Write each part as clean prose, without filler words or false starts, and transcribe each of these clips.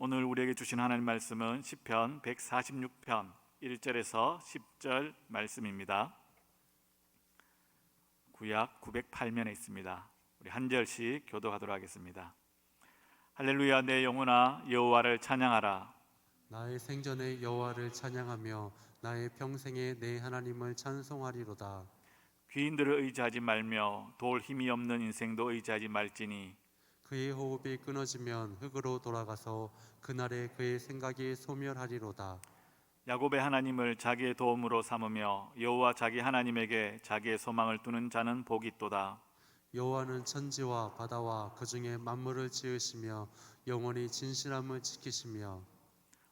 오늘 우리에게 주신 하나님 말씀은 시편 146편 1절에서 10절 말씀입니다. 구약 908면에 있습니다. 우리 한 절씩 교독하도록 하겠습니다. 할렐루야, 내 영혼아 여호와를 찬양하라. 나의 생전에 여호와를 찬양하며 나의 평생에 내 하나님을 찬송하리로다. 귀인들을 의지하지 말며 돌 힘이 없는 인생도 의지하지 말지니 그의 호흡이 끊어지면 흙으로 돌아가서 그날에 그의 생각이 소멸하리로다. 야곱의 하나님을 자기의 도움으로 삼으며 여호와 자기 하나님에게 자기의 소망을 두는 자는 복이 있도다. 여호와는 천지와 바다와 그 중에 만물을 지으시며 영원히 진실함을 지키시며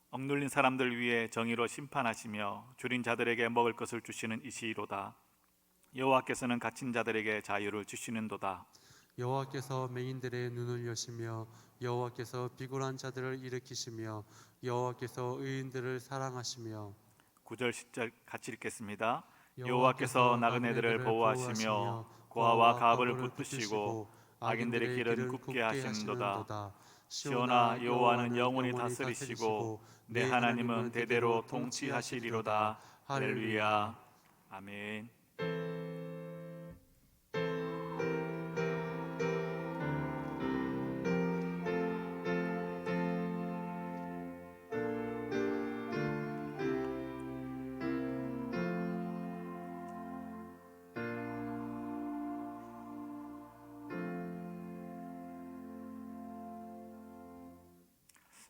억눌린 사람들 위에 정의로 심판하시며 줄인 자들에게 먹을 것을 주시는 이시로다. 여호와께서는 갇힌 자들에게 자유를 주시는도다. 여호와께서 맹인들의 눈을 여시며 여호와께서 비굴한 자들을 일으키시며 여호와께서 의인들을 사랑하시며 9절 10절 같이 읽겠습니다. 여호와께서 나그네들을 보호하시며 고아와 가부를 붙드시고 악인들의 길은 굽게 하시는도다. 시온아, 여호와는 영원히 다스리시고 내 하나님은 대대로 통치하시리로다. 할렐루야. 아멘.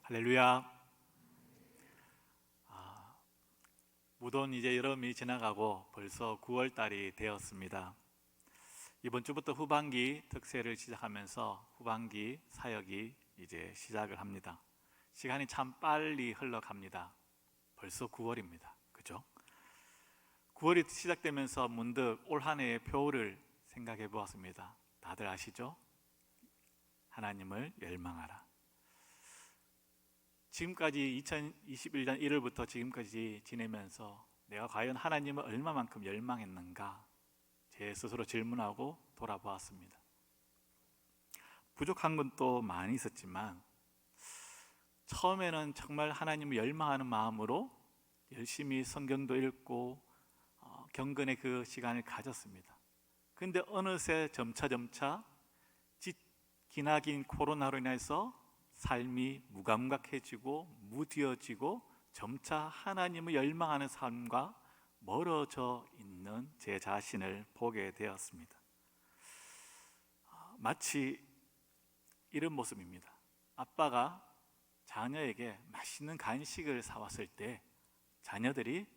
할렐루야. 무더운 이제 여름이 지나가고 벌써 9월 달이 되었습니다. 이번 주부터 후반기 특세를 시작하면서 후반기 사역이 이제 시작을 합니다. 시간이 참 빨리 흘러갑니다. 벌써 9월입니다. 그죠? 9월이 시작되면서 문득 올 한 해의 표를 생각해 보았습니다. 다들 아시죠? 하나님을 열망하라. 지금까지 2021년 1월부터 지금까지 지내면서 내가 과연 하나님을 얼마만큼 열망했는가 제 스스로 질문하고 돌아보았습니다. 부족한 건 또 많이 있었지만 처음에는 정말 하나님을 열망하는 마음으로 열심히 성경도 읽고 경건의 그 시간을 가졌습니다. 그런데 어느새 점차 기나긴 코로나로 인해서 삶이 무감각해지고 무뎌지고 점차 하나님을 열망하는 삶과 멀어져 있는 제 자신을 보게 되었습니다. 마치 이런 모습입니다. 아빠가 자녀에게 맛있는 간식을 사왔을 때 자녀들이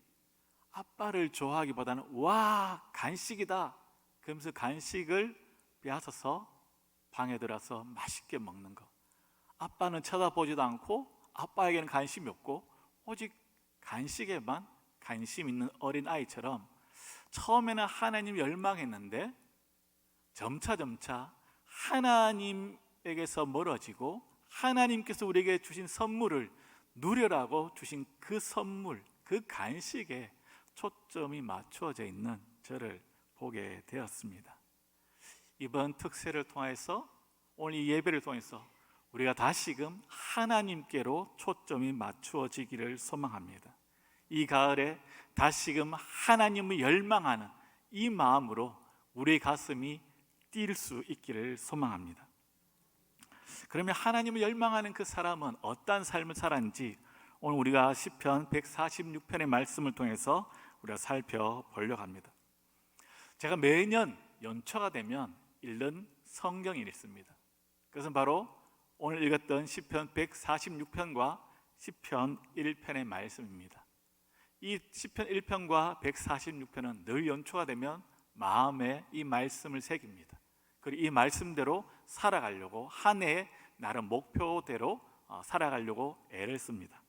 아빠를 좋아하기보다는 와, 간식이다 그러면서 간식을 빼앗아서 방에 들어서 맛있게 먹는 것. 아빠는 쳐다보지도 않고 아빠에게는 관심이 없고 오직 간식에만 관심 있는 어린아이처럼 처음에는 하나님 열망했는데 점차 하나님에게서 멀어지고 하나님께서 우리에게 주신 선물을 누려라고 주신 그 선물, 그 간식에 초점이 맞추어져 있는 저를 보게 되었습니다. 이번 특세를 통해서 오늘 이 예배를 통해서 우리가 다시금 하나님께로 초점이 맞추어지기를 소망합니다. 이 가을에 다시금 하나님을 열망하는 이 마음으로 우리의 가슴이 뛸 수 있기를 소망합니다. 그러면 하나님을 열망하는 그 사람은 어떤 삶을 살았는지 오늘 우리가 시편 146편의 말씀을 통해서 우리가 살펴보려고 합니다. 제가 매년 연초가 되면 읽는 성경이 있습니다. 그것은 바로 오늘 읽었던 시편 146편과 시편 1편의 말씀입니다. 이 시편 1편과 146편은 늘 연초가 되면 마음에 이 말씀을 새깁니다. 그리고 이 말씀대로 살아가려고 한 해의 나름 목표대로 살아가려고 애를 씁니다.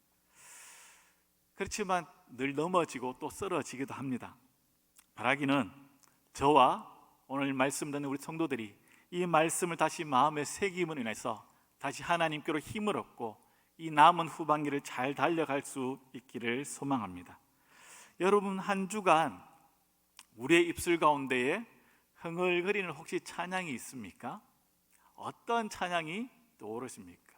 그렇지만 늘 넘어지고 또 쓰러지기도 합니다. 바라기는 저와 오늘 말씀 듣는 우리 성도들이 이 말씀을 다시 마음에 새김으로 인해서 다시 하나님께로 힘을 얻고 이 남은 후반기를 잘 달려갈 수 있기를 소망합니다. 여러분, 한 주간 우리의 입술 가운데에 흥얼거리는 혹시 찬양이 있습니까? 어떤 찬양이 떠오르십니까?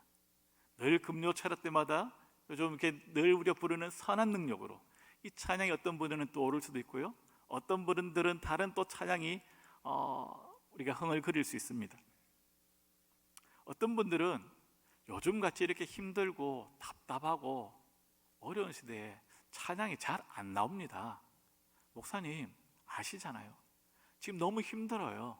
늘 금요 철학 때마다 요즘 이렇게 늘 우리가 부르는 선한 능력으로 이 찬양이 어떤 분들은 또 오를 수도 있고요, 어떤 분들은 다른 또 찬양이 우리가 흥을 그릴 수 있습니다. 어떤 분들은 요즘같이 이렇게 힘들고 답답하고 어려운 시대에 찬양이 잘 안 나옵니다. 목사님 아시잖아요. 지금 너무 힘들어요.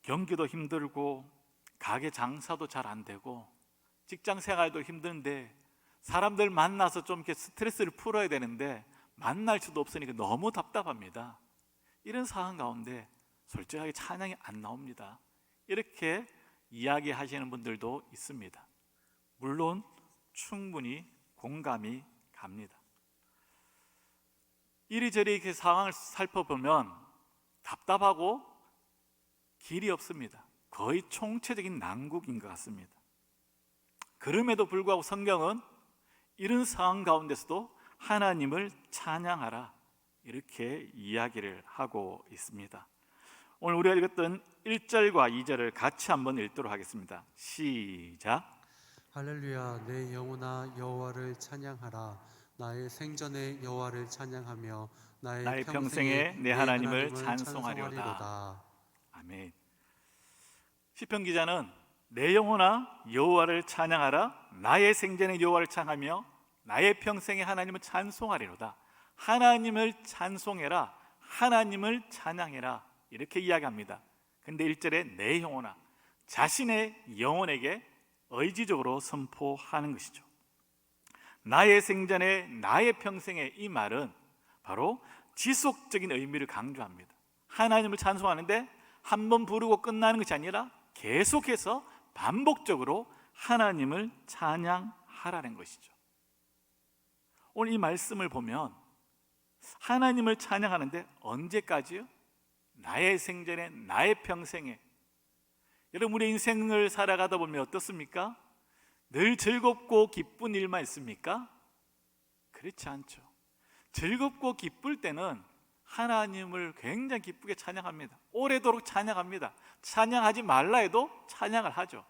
경기도 힘들고 가게 장사도 잘 안 되고 직장 생활도 힘든데 사람들 만나서 좀 이렇게 스트레스를 풀어야 되는데 만날 수도 없으니까 너무 답답합니다. 이런 상황 가운데 솔직하게 찬양이 안 나옵니다. 이렇게 이야기하시는 분들도 있습니다. 물론 충분히 공감이 갑니다. 이리저리 이렇게 상황을 살펴보면 답답하고 길이 없습니다. 거의 총체적인 난국인 것 같습니다. 그럼에도 불구하고 성경은 이런 상황 가운데서도 하나님을 찬양하라 이렇게 이야기를 하고 있습니다. 오늘 우리가 읽었던 1절과 2절을 같이 한번 읽도록 하겠습니다. 시작. 할렐루야, 내 영혼아 여호와를 찬양하라. 나의 생전에 여호와를 찬양하며 나의 평생에 내 하나님을 찬송하리로다. 아멘. 시편 기자는 내 영혼아 여호와를 찬양하라. 나의 생전에 여호와를 찬양하며 나의 평생에 하나님을 찬송하리로다. 하나님을 찬송해라, 하나님을 찬양해라 이렇게 이야기합니다. 근데 1절에 내 영혼아, 자신의 영혼에게 의지적으로 선포하는 것이죠. 나의 생전에 나의 평생에, 이 말은 바로 지속적인 의미를 강조합니다. 하나님을 찬송하는데 한 번 부르고 끝나는 것이 아니라 계속해서 반복적으로 하나님을 찬양하라는 것이죠. 오늘 이 말씀을 보면 하나님을 찬양하는데 언제까지요? 나의 생전에 나의 평생에. 여러분, 우리 인생을 살아가다 보면 어떻습니까? 늘 즐겁고 기쁜 일만 있습니까? 그렇지 않죠. 즐겁고 기쁠 때는 하나님을 굉장히 기쁘게 찬양합니다. 오래도록 찬양합니다. 찬양하지 말라 해도 찬양을 하죠.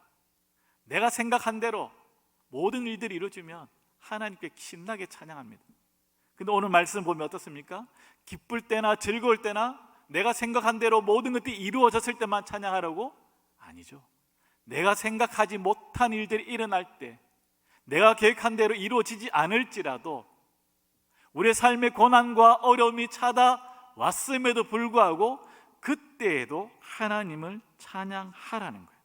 내가 생각한 대로 모든 일들이 이루어지면 하나님께 신나게 찬양합니다. 근데 오늘 말씀 보면 어떻습니까? 기쁠 때나 즐거울 때나 내가 생각한 대로 모든 것들이 이루어졌을 때만 찬양하라고? 아니죠. 내가 생각하지 못한 일들이 일어날 때, 내가 계획한 대로 이루어지지 않을지라도 우리의 삶의 고난과 어려움이 찾아왔음에도 불구하고 그때에도 하나님을 찬양하라는 거예요.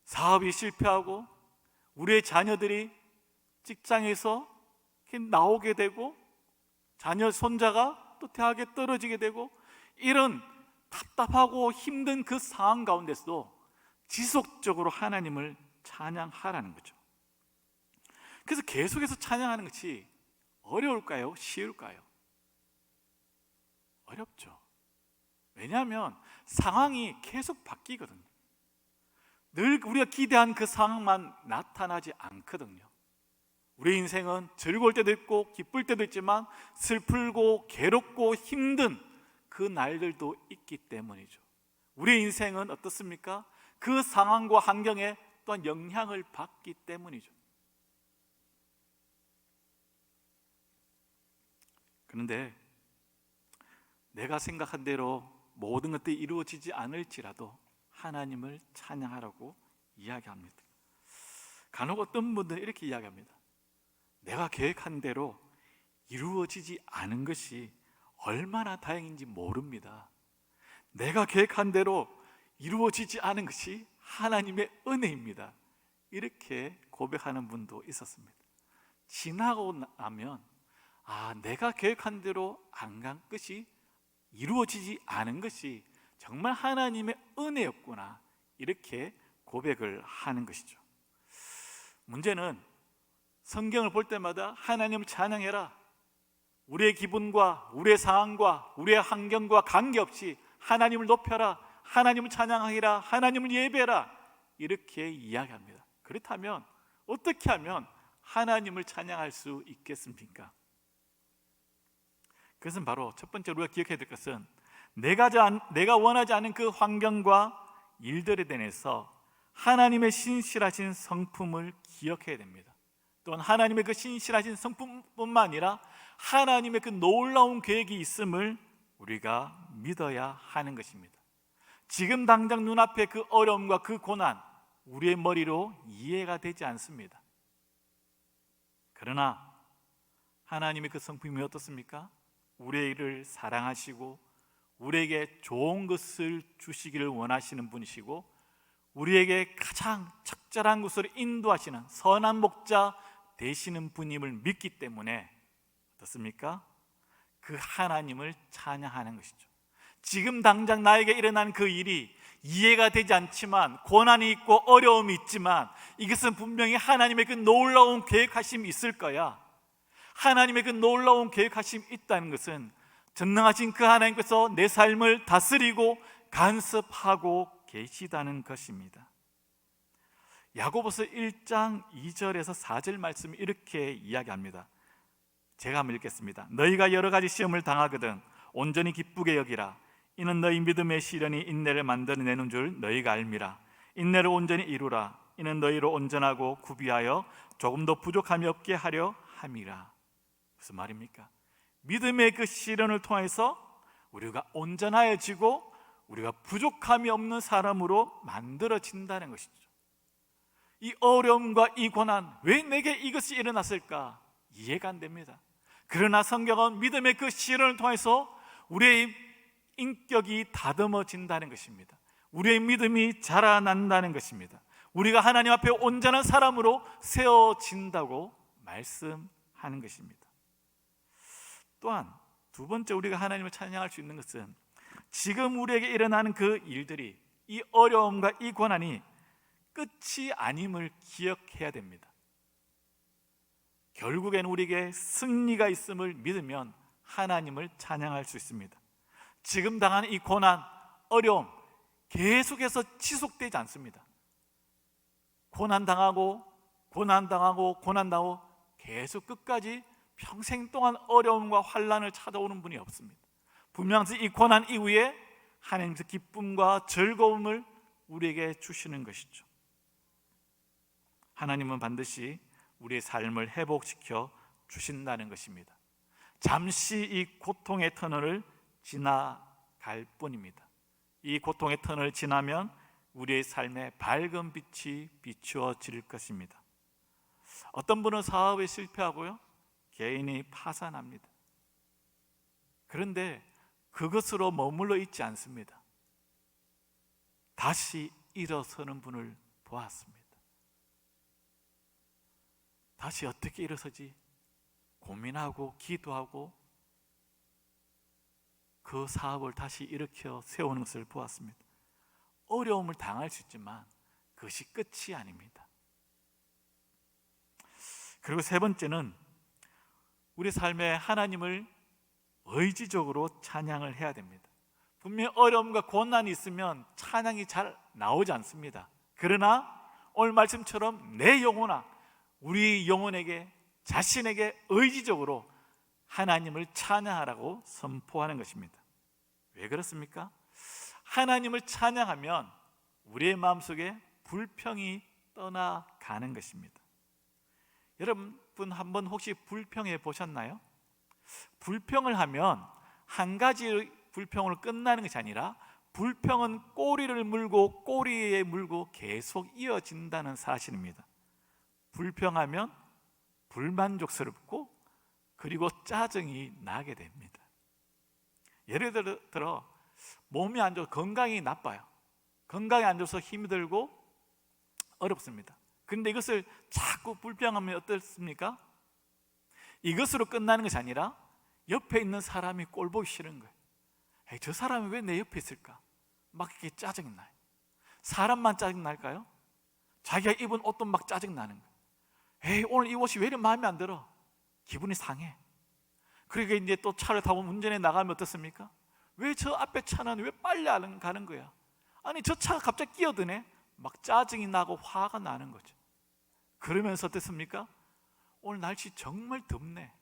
사업이 실패하고 우리의 자녀들이 직장에서 나오게 되고 자녀 손자가 또 대학에 떨어지게 되고 이런 답답하고 힘든 그 상황 가운데서도 지속적으로 하나님을 찬양하라는 거죠. 그래서 계속해서 찬양하는 것이 어려울까요? 쉬울까요? 어렵죠. 왜냐하면 상황이 계속 바뀌거든요. 늘 우리가 기대한 그 상황만 나타나지 않거든요. 우리 인생은 즐거울 때도 있고 기쁠 때도 있지만 슬프고 괴롭고 힘든 그 날들도 있기 때문이죠. 우리 인생은 어떻습니까? 그 상황과 환경에 또한 영향을 받기 때문이죠. 그런데 내가 생각한 대로 모든 것들이 이루어지지 않을지라도 하나님을 찬양하라고 이야기합니다. 간혹 어떤 분들은 이렇게 이야기합니다. 내가 계획한 대로 이루어지지 않은 것이 얼마나 다행인지 모릅니다. 내가 계획한 대로 이루어지지 않은 것이 하나님의 은혜입니다. 이렇게 고백하는 분도 있었습니다. 지나고 나면 내가 계획한 대로 안 간 것이, 이루어지지 않은 것이 정말 하나님의 은혜였구나, 이렇게 고백을 하는 것이죠. 문제는 성경을 볼 때마다 하나님을 찬양해라, 우리의 기분과 우리의 상황과 우리의 환경과 관계없이 하나님을 높여라, 하나님을 찬양하라, 하나님을 예배해라, 이렇게 이야기합니다. 그렇다면 어떻게 하면 하나님을 찬양할 수 있겠습니까? 그것은 바로 첫 번째 우리가 기억해야 될 것은 내가 원하지 않은 그 환경과 일들에 대해서 하나님의 신실하신 성품을 기억해야 됩니다. 또한 하나님의 그 신실하신 성품뿐만 아니라 하나님의 그 놀라운 계획이 있음을 우리가 믿어야 하는 것입니다. 지금 당장 눈앞에 그 어려움과 그 고난, 우리의 머리로 이해가 되지 않습니다. 그러나 하나님의 그 성품이 어떻습니까? 우리를 사랑하시고 우리에게 좋은 것을 주시기를 원하시는 분이시고 우리에게 가장 적절한 것으로 인도하시는 선한 목자 되시는 분임을 믿기 때문에 어떻습니까? 그 하나님을 찬양하는 것이죠. 지금 당장 나에게 일어난 그 일이 이해가 되지 않지만, 고난이 있고 어려움이 있지만, 이것은 분명히 하나님의 그 놀라운 계획하심이 있을 거야. 하나님의 그 놀라운 계획하심이 있다는 것은 전능하신 그 하나님께서 내 삶을 다스리고 간섭하고 계시다는 것입니다. 야고보서 1장 2절에서 4절 말씀이 이렇게 이야기합니다. 제가 한번 읽겠습니다. 너희가 여러 가지 시험을 당하거든 온전히 기쁘게 여기라. 이는 너희 믿음의 시련이 인내를 만들어내는 줄 너희가 알미라. 인내를 온전히 이루라. 이는 너희로 온전하고 구비하여 조금도 부족함이 없게 하려 함이라. 무슨 말입니까? 믿음의 그 시련을 통해서 우리가 온전하여지고 우리가 부족함이 없는 사람으로 만들어진다는 것이죠. 이 어려움과 이 고난, 왜 내게 이것이 일어났을까? 이해가 안 됩니다. 그러나 성경은 믿음의 그 시련을 통해서 우리의 인격이 다듬어진다는 것입니다. 우리의 믿음이 자라난다는 것입니다. 우리가 하나님 앞에 온전한 사람으로 세워진다고 말씀하는 것입니다. 또한 두 번째 우리가 하나님을 찬양할 수 있는 것은 지금 우리에게 일어나는 그 일들이, 이 어려움과 이 고난이 끝이 아님을 기억해야 됩니다. 결국엔 우리에게 승리가 있음을 믿으면 하나님을 찬양할 수 있습니다. 지금 당하는 이 고난, 어려움 계속해서 지속되지 않습니다. 고난당하고 계속 끝까지 평생 동안 어려움과 환난을 찾아오는 분이 없습니다. 분명히 이 고난 이후에 하나님께서 기쁨과 즐거움을 우리에게 주시는 것이죠. 하나님은 반드시 우리의 삶을 회복시켜 주신다는 것입니다. 잠시 이 고통의 터널을 지나갈 뿐입니다. 이 고통의 터널을 지나면 우리의 삶에 밝은 빛이 비추어질 것입니다. 어떤 분은 사업에 실패하고요, 개인이 파산합니다. 그런데 그것으로 머물러 있지 않습니다. 다시 일어서는 분을 보았습니다. 다시 어떻게 일어서지? 고민하고 기도하고 그 사업을 다시 일으켜 세우는 것을 보았습니다. 어려움을 당할 수 있지만 그것이 끝이 아닙니다. 그리고 세 번째는 우리 삶에 하나님을 의지적으로 찬양을 해야 됩니다. 분명히 어려움과 고난이 있으면 찬양이 잘 나오지 않습니다. 그러나 오늘 말씀처럼 내 영혼아, 우리 영혼에게, 자신에게 의지적으로 하나님을 찬양하라고 선포하는 것입니다. 왜 그렇습니까? 하나님을 찬양하면 우리의 마음속에 불평이 떠나가는 것입니다. 여러분 한번 혹시 불평해 보셨나요? 불평을 하면 한 가지 불평으로 끝나는 것이 아니라 불평은 꼬리를 물고 꼬리에 물고 계속 이어진다는 사실입니다. 불평하면 불만족스럽고 그리고 짜증이 나게 됩니다. 예를 들어 몸이 안 좋아서 건강이 나빠요. 건강이 안 좋아서 힘이 들고 어렵습니다. 그런데 이것을 자꾸 불평하면 어떻습니까? 이것으로 끝나는 것이 아니라 옆에 있는 사람이 꼴 보기 싫은 거예요. 에이, 저 사람이 왜 내 옆에 있을까? 막 이렇게 짜증이 나요. 사람만 짜증 날까요? 자기가 입은 옷도 막 짜증 나는 거예요. 에이, 오늘 이 옷이 왜 이렇게 마음에 안 들어? 기분이 상해. 그러니까 이제 또 차를 타고 운전해 나가면 어떻습니까? 왜 저 앞에 차는 왜 빨리 안 가는 거야? 아니 저 차가 갑자기 끼어드네. 막 짜증이 나고 화가 나는 거죠. 그러면서 어떻습니까? 오늘 날씨 정말 덥네.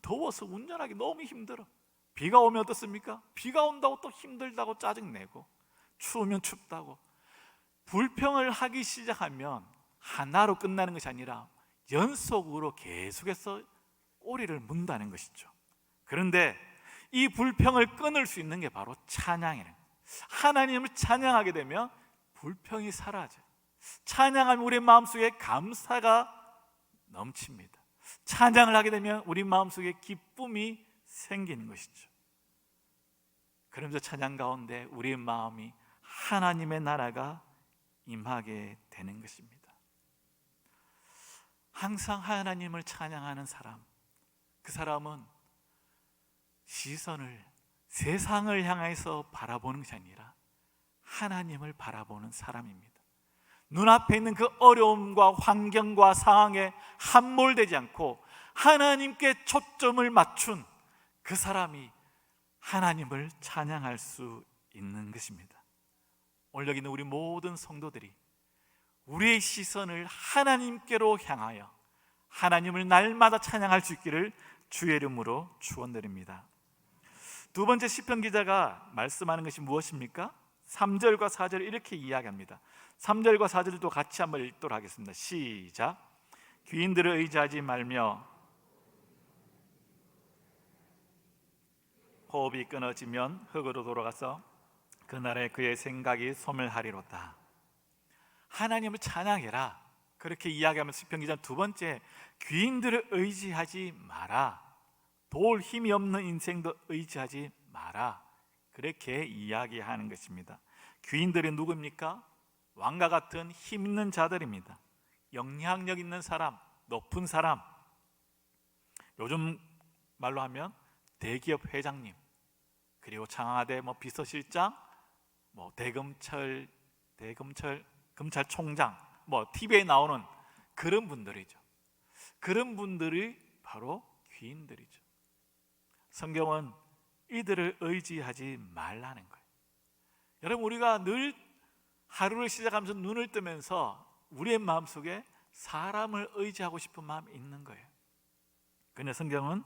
더워서 운전하기 너무 힘들어. 비가 오면 어떻습니까? 비가 온다고 또 힘들다고 짜증내고, 추우면 춥다고. 불평을 하기 시작하면 하나로 끝나는 것이 아니라 연속으로 계속해서 오리를 문다는 것이죠. 그런데 이 불평을 끊을 수 있는 게 바로 찬양이에요. 하나님을 찬양하게 되면 불평이 사라져요. 찬양하면 우리 마음속에 감사가 넘칩니다. 찬양을 하게 되면 우리 마음속에 기쁨이 생기는 것이죠. 그러면서 찬양 가운데 우리의 마음이 하나님의 나라가 임하게 되는 것입니다. 항상 하나님을 찬양하는 사람, 그 사람은 시선을 세상을 향해서 바라보는 것이 아니라 하나님을 바라보는 사람입니다. 눈앞에 있는 그 어려움과 환경과 상황에 함몰되지 않고 하나님께 초점을 맞춘 그 사람이 하나님을 찬양할 수 있는 것입니다. 오늘 여기 있는 우리 모든 성도들이 우리의 시선을 하나님께로 향하여 하나님을 날마다 찬양할 수 있기를 주의 이름으로 축원드립니다. 두 번째 시편 기자가 말씀하는 것이 무엇입니까? 3절과 4절을 이렇게 이야기합니다. 3절과 4절도 같이 한번 읽도록 하겠습니다. 시작. 귀인들을 의지하지 말며 호흡이 끊어지면 흙으로 돌아가서 그날에 그의 생각이 소멸하리로다. 하나님을 찬양해라, 그렇게 이야기하면서 시편 기자는 두 번째, 귀인들을 의지하지 마라, 도울 힘이 없는 인생도 의지하지 마라, 그렇게 이야기하는 것입니다. 귀인들이 누구입니까? 왕과 같은 힘 있는 자들입니다. 영향력 있는 사람, 높은 사람, 요즘 말로 하면 대기업 회장님, 그리고 청와대 비서실장, 검찰총장, TV에 나오는 그런 분들이죠. 그런 분들이 바로 귀인들이죠. 성경은 이들을 의지하지 말라는 거예요. 여러분, 우리가 늘 하루를 시작하면서 눈을 뜨면서 우리의 마음속에 사람을 의지하고 싶은 마음이 있는 거예요. 그런데 성경은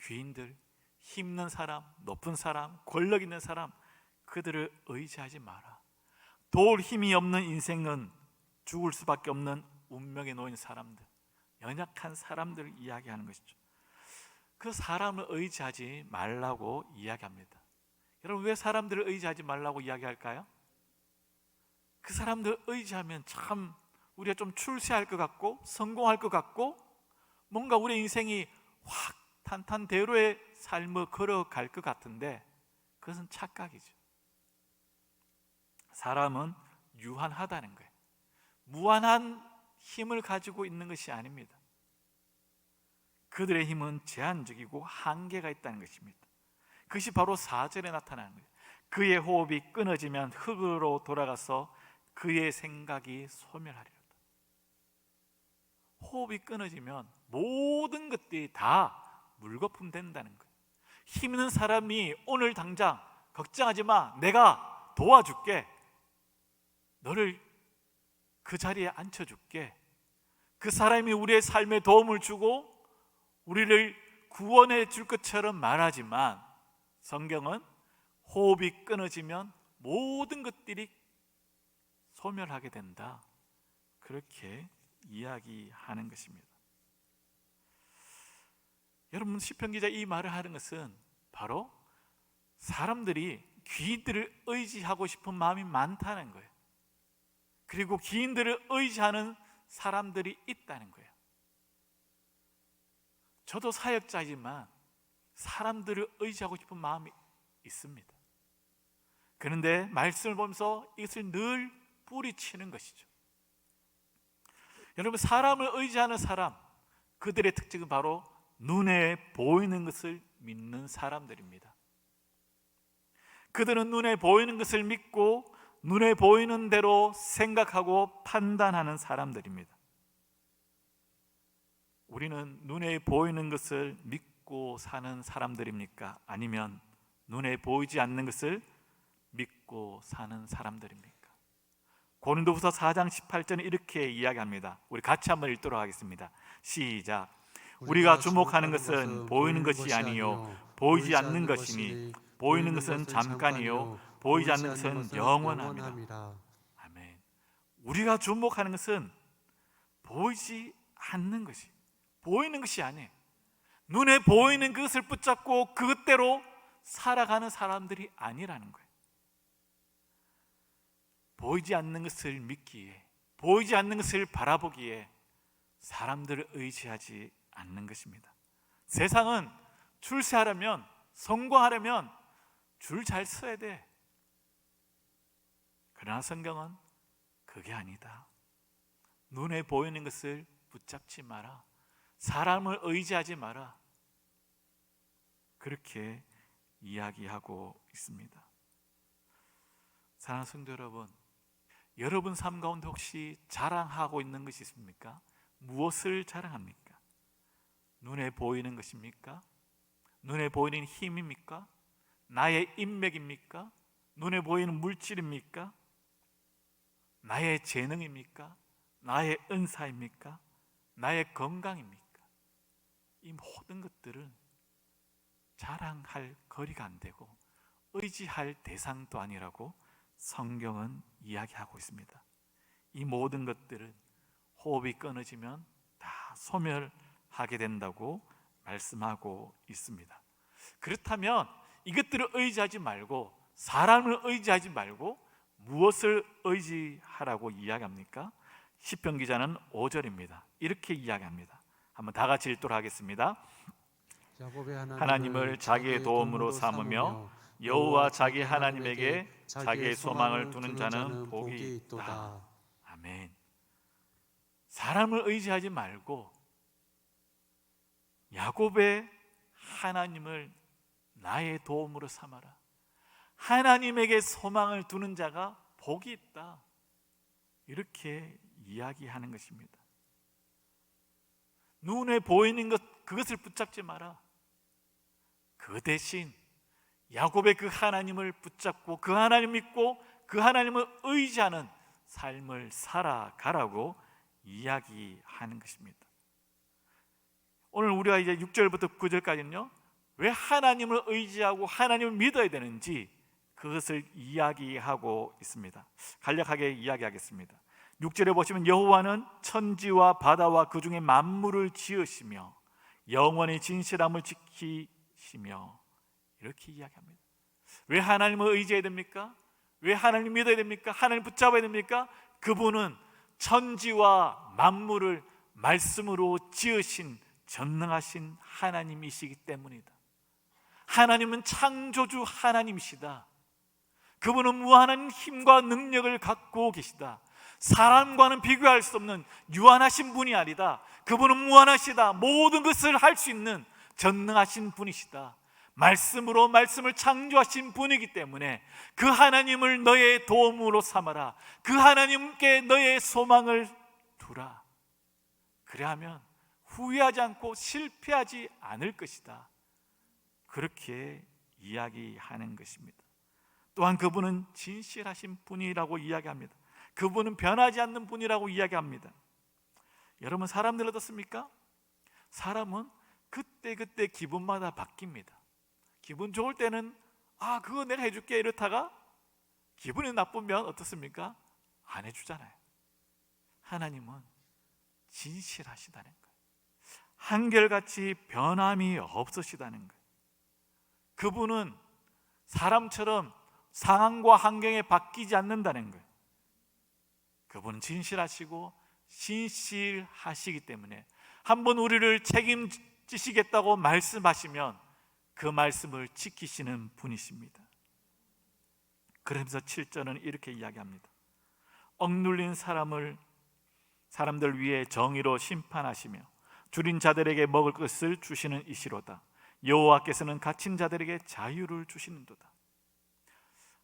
귀인들, 힘있는 사람, 높은 사람, 권력 있는 사람, 그들을 의지하지 마라. 도울 힘이 없는 인생은 죽을 수밖에 없는 운명에 놓인 사람들, 연약한 사람들을 이야기하는 것이죠. 그 사람을 의지하지 말라고 이야기합니다. 여러분, 왜 사람들을 의지하지 말라고 이야기할까요? 그 사람들을 의지하면 참 우리가 좀 출세할 것 같고 성공할 것 같고 뭔가 우리 인생이 확 탄탄대로의 삶을 걸어갈 것 같은데 그것은 착각이죠. 사람은 유한하다는 거예요. 무한한 힘을 가지고 있는 것이 아닙니다. 그들의 힘은 제한적이고 한계가 있다는 것입니다. 그것이 바로 4절에 나타나는 거예요. 그의 호흡이 끊어지면 흙으로 돌아가서 그의 생각이 소멸하리로다. 호흡이 끊어지면 모든 것들이 다 물거품 된다는 거예요. 힘 있는 사람이 오늘 당장 걱정하지 마, 내가 도와줄게, 너를 그 자리에 앉혀줄게, 그 사람이 우리의 삶에 도움을 주고 우리를 구원해 줄 것처럼 말하지만 성경은 호흡이 끊어지면 모든 것들이 소멸하게 된다, 그렇게 이야기하는 것입니다. 여러분, 시편 기자 이 말을 하는 것은 바로 사람들이 귀인들을 의지하고 싶은 마음이 많다는 거예요. 그리고 귀인들을 의지하는 사람들이 있다는 거예요. 저도 사역자이지만 사람들을 의지하고 싶은 마음이 있습니다. 그런데 말씀을 보면서 이것을 늘 뿌리치는 것이죠. 여러분, 사람을 의지하는 사람, 그들의 특징은 바로 눈에 보이는 것을 믿는 사람들입니다. 그들은 눈에 보이는 것을 믿고 눈에 보이는 대로 생각하고 판단하는 사람들입니다. 우리는 눈에 보이는 것을 믿고 사는 사람들입니까? 아니면 눈에 보이지 않는 것을 믿고 사는 사람들입니까? 고린도후서 4장 18절은 이렇게 이야기합니다. 우리 같이 한번 읽도록 하겠습니다. 시작. 우리가 주목하는 것은 보이는 것이 아니요 보이지 않는 것이니 보이는 것은 잠깐이요 보이지 않는 것은 영원합니다. 아멘. 우리가 주목하는 것은 보이지 않는 것이, 보이는 것이 아니에요. 눈에 보이는 그것을 붙잡고 그것대로 살아가는 사람들이 아니라는 거예요. 보이지 않는 것을 믿기에, 보이지 않는 것을 바라보기에 사람들을 의지하지 않는 것입니다. 세상은 출세하려면, 성공하려면 줄 잘 서야 돼. 그러나 성경은 그게 아니다. 눈에 보이는 것을 붙잡지 마라. 사람을 의지하지 마라. 그렇게 이야기하고 있습니다. 사랑하는 성도 여러분, 여러분 삶 가운데 혹시 자랑하고 있는 것이 있습니까? 무엇을 자랑합니까? 눈에 보이는 것입니까? 눈에 보이는 힘입니까? 나의 인맥입니까? 눈에 보이는 물질입니까? 나의 재능입니까? 나의 은사입니까? 나의 건강입니까? 이 모든 것들은 자랑할 거리가 안 되고 의지할 대상도 아니라고 성경은 이야기하고 있습니다. 이 모든 것들은 호흡이 끊어지면 다 소멸하게 된다고 말씀하고 있습니다. 그렇다면 이것들을 의지하지 말고, 사람을 의지하지 말고 무엇을 의지하라고 이야기합니까? 시편 기자는 5절입니다. 이렇게 이야기합니다. 한번 다 같이 읽도록 하겠습니다. 야곱의 하나님을 자기의 도움으로 삼으며 여호와 자기 하나님에게 자기의 소망을 두는 자는 복이 있도다. 아멘. 사람을 의지하지 말고 야곱의 하나님을 나의 도움으로 삼아라. 하나님에게 소망을 두는 자가 복이 있다. 이렇게 이야기하는 것입니다. 눈에 보이는 것, 그것을 붙잡지 마라. 그 대신 야곱의 그 하나님을 붙잡고 그 하나님 믿고 그 하나님을 의지하는 삶을 살아가라고 이야기하는 것입니다. 오늘 우리가 이제 6절부터 9절까지는요, 왜 하나님을 의지하고 하나님을 믿어야 되는지 그것을 이야기하고 있습니다. 간략하게 이야기하겠습니다. 6절에 보시면 여호와는 천지와 바다와 그 중에 만물을 지으시며 영원히 진실함을 지키시며, 이렇게 이야기합니다. 왜 하나님을 의지해야 됩니까? 왜 하나님 믿어야 됩니까? 하나님 붙잡아야 됩니까? 그분은 천지와 만물을 말씀으로 지으신 전능하신 하나님이시기 때문이다. 하나님은 창조주 하나님이시다. 그분은 무한한 힘과 능력을 갖고 계시다. 사람과는 비교할 수 없는 유한하신 분이 아니다. 그분은 무한하시다. 모든 것을 할 수 있는 전능하신 분이시다. 말씀으로 말씀을 창조하신 분이기 때문에 그 하나님을 너의 도움으로 삼아라. 그 하나님께 너의 소망을 두라. 그래야면 후회하지 않고 실패하지 않을 것이다. 그렇게 이야기하는 것입니다. 또한 그분은 진실하신 분이라고 이야기합니다. 그분은 변하지 않는 분이라고 이야기합니다. 여러분, 사람들 어떻습니까? 사람은 그때 기분마다 바뀝니다. 기분 좋을 때는 그거 내가 해줄게 이렇다가 기분이 나쁘면 어떻습니까? 안 해주잖아요. 하나님은 진실하시다는 거예요. 한결같이 변함이 없으시다는 거예요. 그분은 사람처럼 상황과 환경에 바뀌지 않는다는 거예요. 그분은 진실하시고 신실하시기 때문에 한번 우리를 책임지시겠다고 말씀하시면 그 말씀을 지키시는 분이십니다. 그러면서 7절은 이렇게 이야기합니다. 억눌린 사람들 위에 정의로 심판하시며 줄인 자들에게 먹을 것을 주시는 이시로다. 여호와께서는 갇힌 자들에게 자유를 주시는도다.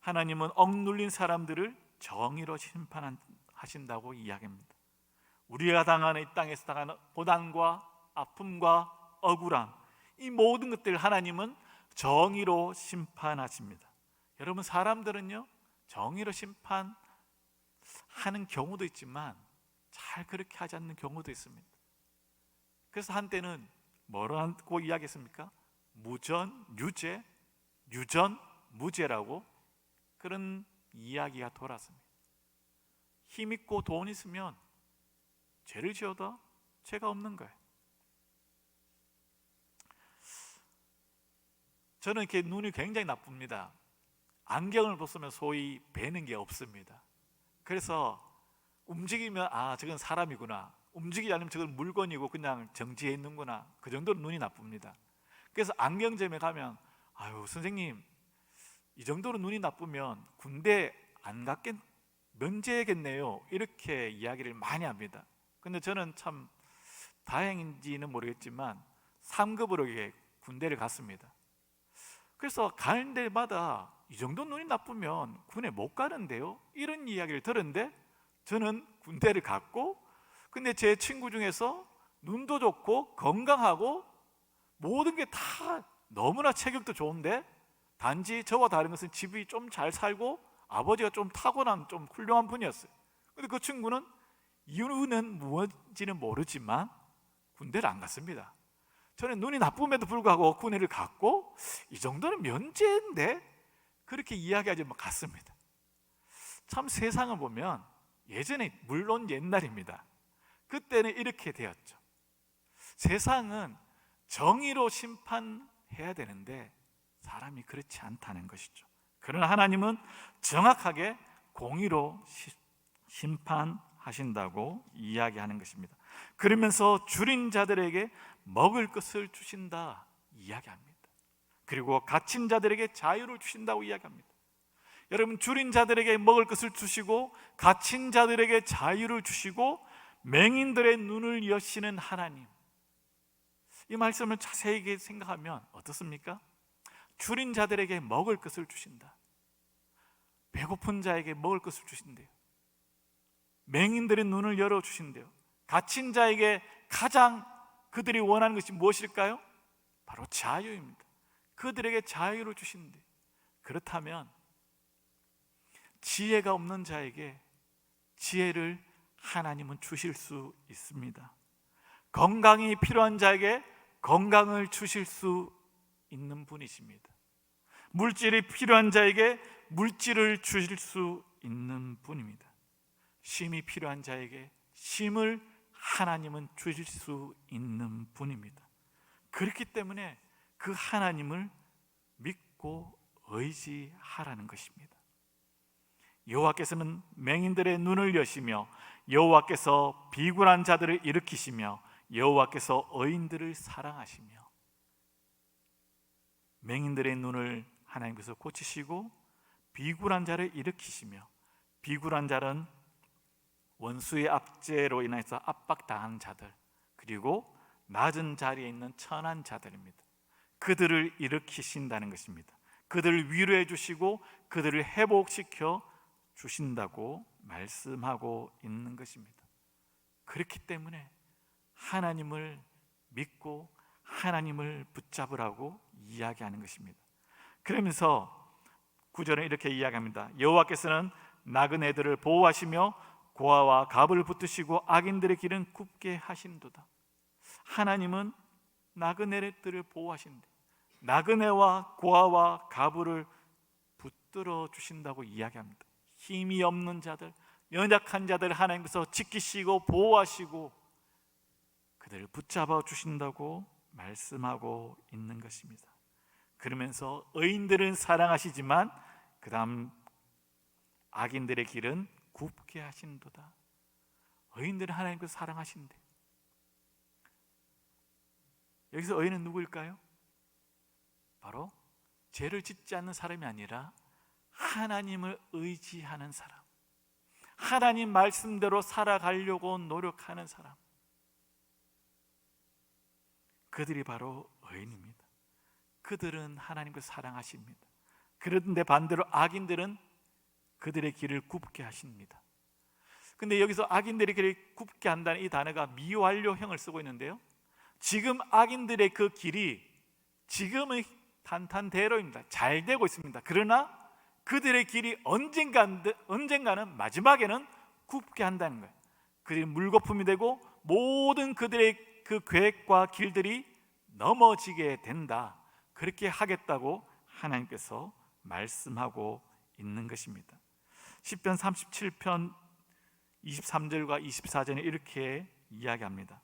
하나님은 억눌린 사람들을 정의로 심판하신다고 이야기합니다. 우리가 당하는 이 땅에서 당하는 고난과 아픔과 억울함, 이 모든 것들을 하나님은 정의로 심판하십니다. 여러분, 사람들은요 정의로 심판하는 경우도 있지만 잘 그렇게 하지 않는 경우도 있습니다. 그래서 한때는 뭐라고 이야기했습니까? 무전, 유죄, 유전, 무죄라고 그런 이야기가 돌았습니다. 힘 있고 돈 있으면 죄를 지어도 죄가 없는 거예요. 저는 이렇게 눈이 굉장히 나쁩니다. 안경을 벗으면 소위 뵈는 게 없습니다. 그래서 움직이면 저건 사람이구나, 움직이지 않으면 저건 물건이고 그냥 정지해 있는구나, 그 정도로 눈이 나쁩니다. 그래서 안경점에 가면 아유 선생님, 이 정도로 눈이 나쁘면 군대 안 갔겠, 면제겠네요, 이렇게 이야기를 많이 합니다. 근데 저는 참 다행인지는 모르겠지만 3급으로 군대를 갔습니다. 그래서 가는 데마다 이 정도 눈이 나쁘면 군에 못 가는데요, 이런 이야기를 들었는데 저는 군대를 갔고, 근데 제 친구 중에서 눈도 좋고 건강하고 모든 게 다 너무나 체격도 좋은데, 단지 저와 다른 것은 집이 좀 잘 살고 아버지가 좀 타고난 좀 훌륭한 분이었어요. 근데 그 친구는 이유는 무엇인지는 모르지만 군대를 안 갔습니다. 저는 눈이 나쁨에도 불구하고 군대를 갔고 이 정도는 면제인데 그렇게 이야기하지 갔습니다. 참 세상을 보면 예전에, 물론 옛날입니다, 그때는 이렇게 되었죠. 세상은 정의로 심판해야 되는데 사람이 그렇지 않다는 것이죠. 그러나 하나님은 정확하게 공의로 심판하신다고 이야기하는 것입니다. 그러면서 줄인 자들에게 먹을 것을 주신다 이야기합니다. 그리고 갇힌 자들에게 자유를 주신다고 이야기합니다. 여러분, 줄인 자들에게 먹을 것을 주시고 갇힌 자들에게 자유를 주시고 맹인들의 눈을 여시는 하나님, 이 말씀을 자세히 생각하면 어떻습니까? 줄인 자들에게 먹을 것을 주신다, 배고픈 자에게 먹을 것을 주신대요, 맹인들의 눈을 열어주신대요, 갇힌 자에게 가장 그들이 원하는 것이 무엇일까요? 바로 자유입니다. 그들에게 자유를 주신대요. 그렇다면 지혜가 없는 자에게 지혜를 하나님은 주실 수 있습니다. 건강이 필요한 자에게 건강을 주실 수 있는 분이십니다. 물질이 필요한 자에게 물질을 주실 수 있는 분입니다. 쉼이 필요한 자에게 쉼을 하나님은 주실 수 있는 분입니다. 그렇기 때문에 그 하나님을 믿고 의지하라는 것입니다. 여호와께서는 맹인들의 눈을 여시며 여호와께서 비굴한 자들을 일으키시며 여호와께서 의인들을 사랑하시며, 맹인들의 눈을 하나님께서 고치시고 비굴한 자를 일으키시며, 비굴한 자는 원수의 압제로 인해서 압박당한 자들, 그리고 낮은 자리에 있는 천한 자들입니다. 그들을 일으키신다는 것입니다. 그들을 위로해 주시고 그들을 회복시켜 주신다고 말씀하고 있는 것입니다. 그렇기 때문에 하나님을 믿고 하나님을 붙잡으라고 이야기하는 것입니다. 그러면서 9절은 이렇게 이야기합니다. 여호와께서는 나그네들을 보호하시며 고아와 갑을 붙드시고 악인들의 길은 굽게 하신도다. 하나님은 나그네들을 보호하신대. 나그네와 고아와 가부를 붙들어 주신다고 이야기합니다. 힘이 없는 자들, 연약한 자들 하나님께서 지키시고 보호하시고 그들을 붙잡아 주신다고 말씀하고 있는 것입니다. 그러면서 의인들은 사랑하시지만 그 다음 악인들의 길은 굽게 하신도다. 의인들은 하나님께서 사랑하신대. 여기서 의인은 누구일까요? 바로 죄를 짓지 않는 사람이 아니라 하나님을 의지하는 사람, 하나님 말씀대로 살아가려고 노력하는 사람, 그들이 바로 의인입니다. 그들은 하나님께서 사랑하십니다. 그런데 반대로 악인들은 그들의 길을 굽게 하십니다. 근데 여기서 악인들의 길을 굽게 한다는 이 단어가 미완료형을 쓰고 있는데요, 지금 악인들의 그 길이 지금의 탄탄대로입니다. 잘 되고 있습니다. 그러나 그들의 길이 언젠가는 마지막에는 굽게 한다는 거예요. 그들이 물거품이 되고 모든 그들의 그 계획과 길들이 넘어지게 된다. 그렇게 하겠다고 하나님께서 말씀하고 있는 것입니다. 시편 37편 23절과 24절에 이렇게 이야기합니다.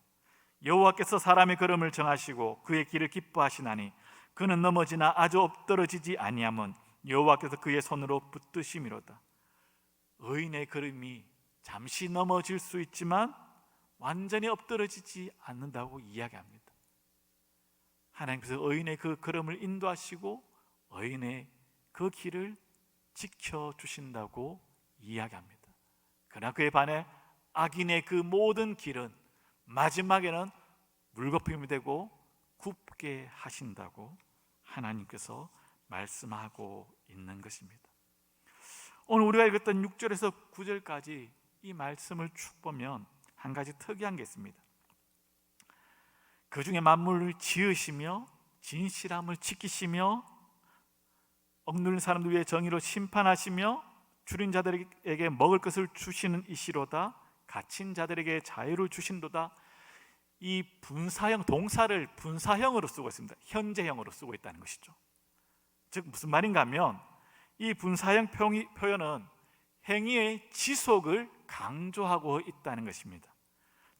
여호와께서 사람의 걸음을 정하시고 그의 길을 기뻐하시나니 그는 넘어지나 아주 엎드러지지 아니함은 여호와께서 그의 손으로 붙드심이로다. 의인의 걸음이 잠시 넘어질 수 있지만 완전히 엎드러지지 않는다고 이야기합니다. 하나님께서 의인의 그 걸음을 인도하시고 의인의 그 길을 지켜주신다고 이야기합니다. 그러나 그에 반해 악인의 그 모든 길은 마지막에는 물거품이 되고 굽게 하신다고 하나님께서 말씀하고 있는 것입니다. 오늘 우리가 읽었던 6절에서 9절까지 이 말씀을 쭉 보면 한 가지 특이한 게 있습니다. 그 중에 만물을 지으시며 진실함을 지키시며 억눌린 사람들 위해 정의로 심판하시며 줄인 자들에게 먹을 것을 주시는 이시로다. 갇힌 자들에게 자유를 주신도다. 이 분사형, 동사를 분사형으로 쓰고 있습니다. 현재형으로 쓰고 있다는 것이죠. 즉 무슨 말인가 하면 이 분사형 표현은 행위의 지속을 강조하고 있다는 것입니다.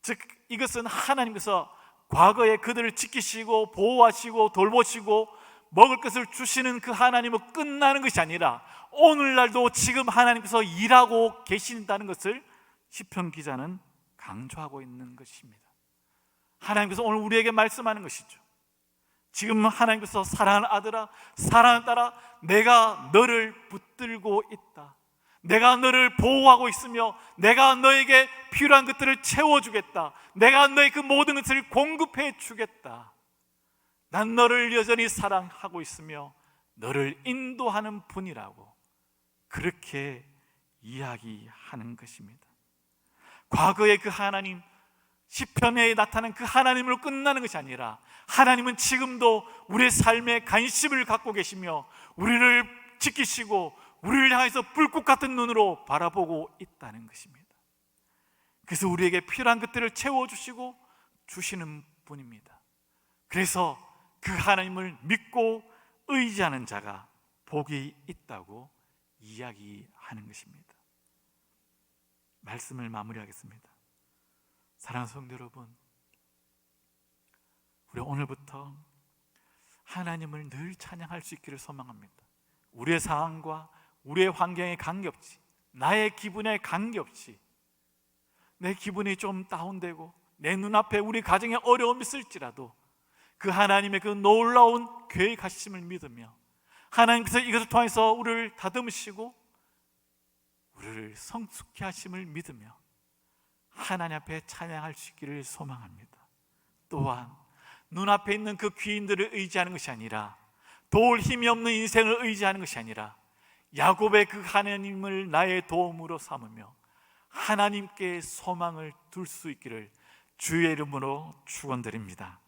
즉 이것은 하나님께서 과거에 그들을 지키시고 보호하시고 돌보시고 먹을 것을 주시는 그 하나님은 끝나는 것이 아니라 오늘날도 지금 하나님께서 일하고 계신다는 것을 시편 기자는 강조하고 있는 것입니다. 하나님께서 오늘 우리에게 말씀하는 것이죠. 지금 하나님께서 사랑하는 아들아, 사랑하는 딸아, 내가 너를 붙들고 있다. 내가 너를 보호하고 있으며 내가 너에게 필요한 것들을 채워주겠다. 내가 너의 그 모든 것을 공급해 주겠다. 난 너를 여전히 사랑하고 있으며 너를 인도하는 분이라고 그렇게 이야기하는 것입니다. 과거의 그 하나님, 시편에 나타난 그 하나님으로 끝나는 것이 아니라 하나님은 지금도 우리의 삶에 관심을 갖고 계시며 우리를 지키시고 우리를 향해서 불꽃 같은 눈으로 바라보고 있다는 것입니다. 그래서 우리에게 필요한 것들을 채워주시고 주시는 분입니다. 그래서 그 하나님을 믿고 의지하는 자가 복이 있다고 이야기하는 것입니다. 말씀을 마무리하겠습니다. 사랑하는 성도 여러분, 우리 오늘부터 하나님을 늘 찬양할 수 있기를 소망합니다. 우리의 상황과 우리의 환경에 관계없이, 나의 기분에 관계없이, 내 기분이 좀 다운되고 내 눈앞에 우리 가정에 어려움이 있을지라도 그 하나님의 그 놀라운 계획하심을 믿으며 하나님께서 이것을 통해서 우리를 다듬으시고 우리를 성숙케 하심을 믿으며 하나님 앞에 찬양할 수 있기를 소망합니다. 또한 눈앞에 있는 그 귀인들을 의지하는 것이 아니라, 도울 힘이 없는 인생을 의지하는 것이 아니라 야곱의 그 하나님을 나의 도움으로 삼으며 하나님께 소망을 둘 수 있기를 주의 이름으로 축원드립니다.